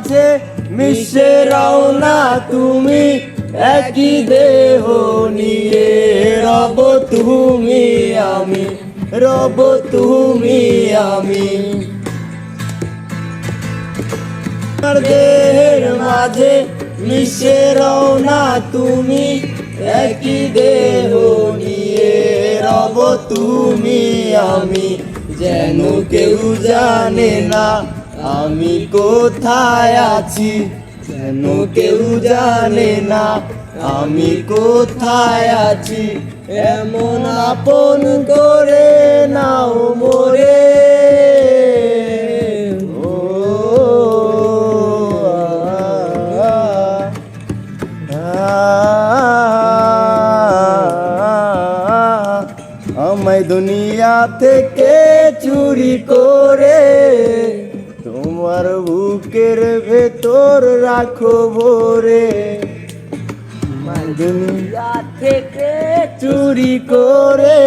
মাঝে মিশে রও না তুমি একই দেহ নিয়ে। রব তুমি আমি, রব তুমি আমি। দেহের মাঝে মিশে রও না তুমি একই দেহ নিয়ে। রব তুমি আমি, যেন কেউ জানে না আমি কোথায় আছি, যেন কেউ জানে না আমি কোথায় আছি। এমন আপন করে নাও মোরে, আমায় দুনিয়া থেকে চুরি করে তোমার বুকের ভেতর রাখো ভরে। দুনিয়া থেকে চুরি করে